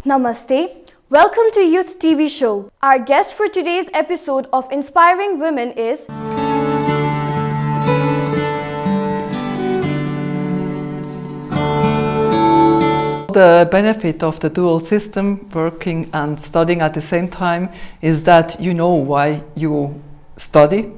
Namaste. Welcome to Youth TV Show. Our guest for today's episode of Inspiring Women is The benefit of the dual system, working and studying at the same time, is that you know why you study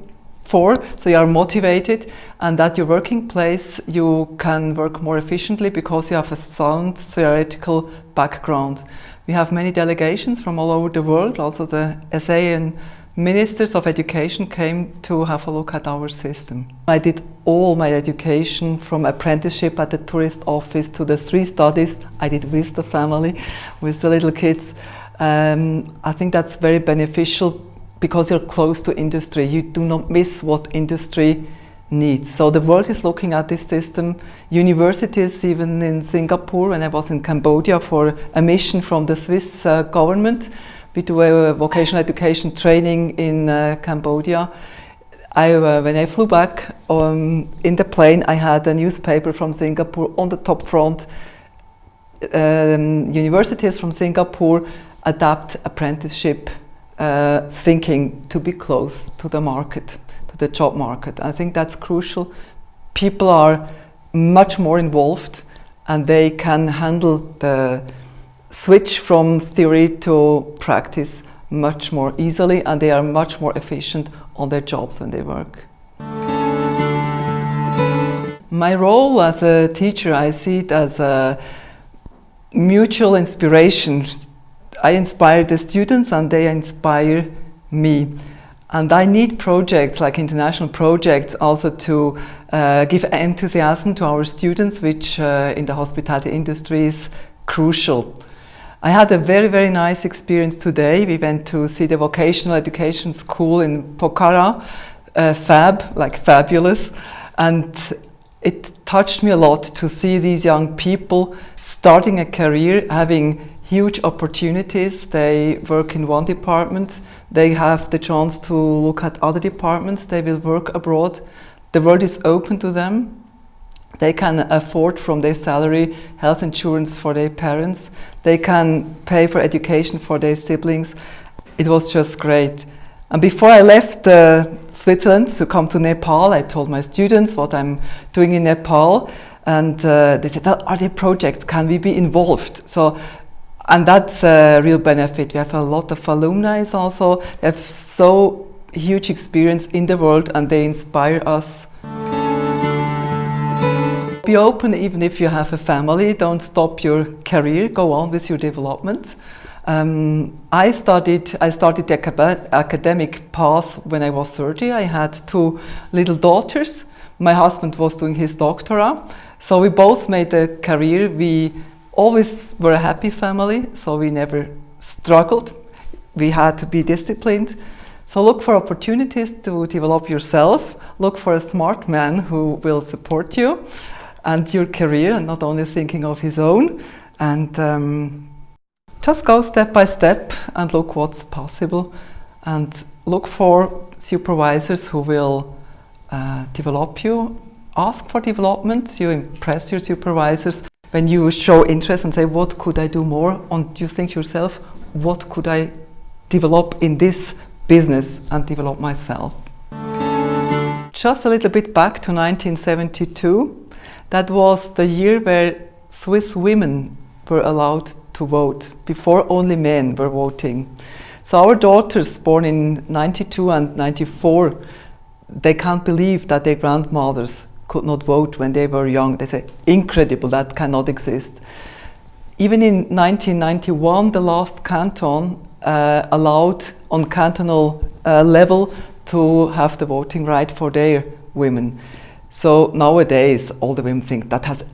for, so you are motivated, and at your working place you can work more efficiently because you have a sound theoretical background. We have many delegations from all over the world. Also the SA ministers of education came to have a look at our system. I did all my education from apprenticeship at the tourist office to the 3 studies I did with the family, with the little kids. I think that's very beneficial because you're close to industry. You do not miss what industry needs. So the world is looking at this system. Universities, even in Singapore, when I was in Cambodia for a mission from the Swiss government, we do a vocational education training in Cambodia. When I flew back in the plane, I had a newspaper from Singapore on the top front. Universities from Singapore adapt apprenticeship thinking to be close to the market, to the job market. I think that's crucial. People are much more involved and they can handle the switch from theory to practice much more easily, and they are much more efficient on their jobs when they work. My role as a teacher, I see it as a mutual inspiration. I inspire the students and they inspire me. And I need projects like international projects also to give enthusiasm to our students, which in the hospitality industry is crucial. I had a very, very nice experience today. We went to see the vocational education school in Pokhara, like fabulous. And it touched me a lot to see these young people starting a career, having huge opportunities. They work in one department, they have the chance to look at other departments, they will work abroad. The world is open to them. They can afford from their salary health insurance for their parents. They can pay for education for their siblings. It was just great. And before I left Switzerland to come to Nepal, I told my students what I'm doing in Nepal. And they said, well, are there projects? Can we be involved? And that's a real benefit. We have a lot of alumni also. They have so huge experience in the world and they inspire us. Be open even if you have a family. Don't stop your career. Go on with your development. I started the academic path when I was 30. I had 2 little daughters. My husband was doing his doctorate. So we both made a career. We always were a happy family, so we never struggled. We had to be disciplined. So look for opportunities to develop yourself. Look for a smart man who will support you and your career, and not only thinking of his own. And just go step by step and look what's possible. And look for supervisors who will develop you. Ask for development. You impress your supervisors. When you show interest and say, what could I do more? And you think yourself, what could I develop in this business and develop myself? Just a little bit back to 1972. That was the year where Swiss women were allowed to vote. Before, only men were voting. So our daughters, born in 92 and 94, they can't believe that their grandmothers could not vote when they were young. They say, incredible, that cannot exist. Even in 1991, the last canton allowed on cantonal level to have the voting right for their women. So nowadays, all the women think that has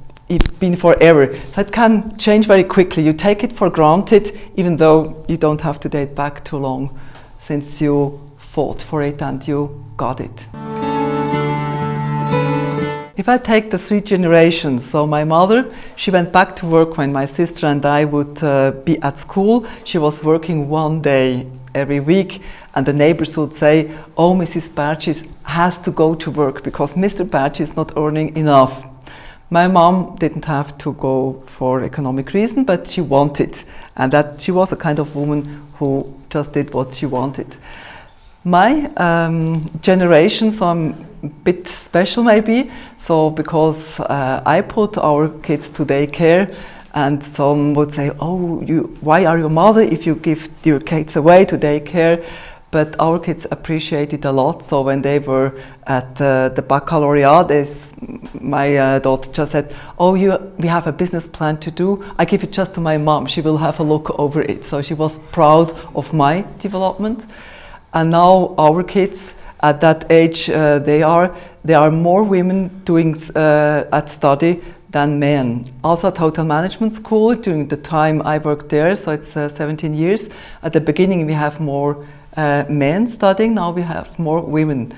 been forever. So it can change very quickly. You take it for granted, even though you don't have to date back too long since you fought for it and you got it. If I take the 3 generations, so my mother, she went back to work when my sister and I would be at school. She was working 1 day every week, and the neighbors would say, oh, Mrs. Burgess has to go to work because Mr. Burgess is not earning enough. My mom didn't have to go for economic reason, but she wanted, and that she was a kind of woman who just did what she wanted. My generation, so I'm a bit special maybe, so because I put our kids to daycare, and some would say, oh, why are you a mother if you give your kids away to daycare? But our kids appreciate it a lot. So when they were at the baccalaureate, my daughter just said, oh, we have a business plan to do. I give it just to my mom. She will have a look over it. So she was proud of my development. And now our kids at that age, there are more women doing at study than men. Also at hotel management school, during the time I worked there, so it's 17 years. At the beginning we have more men studying, now we have more women.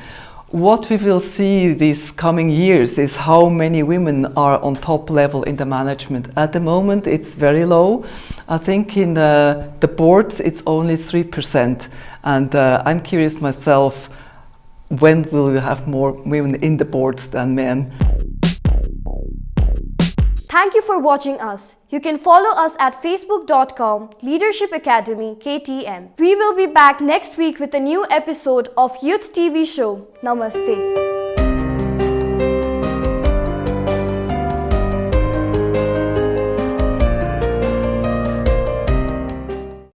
What we will see these coming years is how many women are on top level in the management. At the moment it's very low. I think in the boards it's only 3%. And I'm curious myself, when will we have more women in the boards than men? Thank you for watching us. You can follow us at facebook.com Leadership Academy KTM. We will be back next week with a new episode of Youth TV Show. Namaste.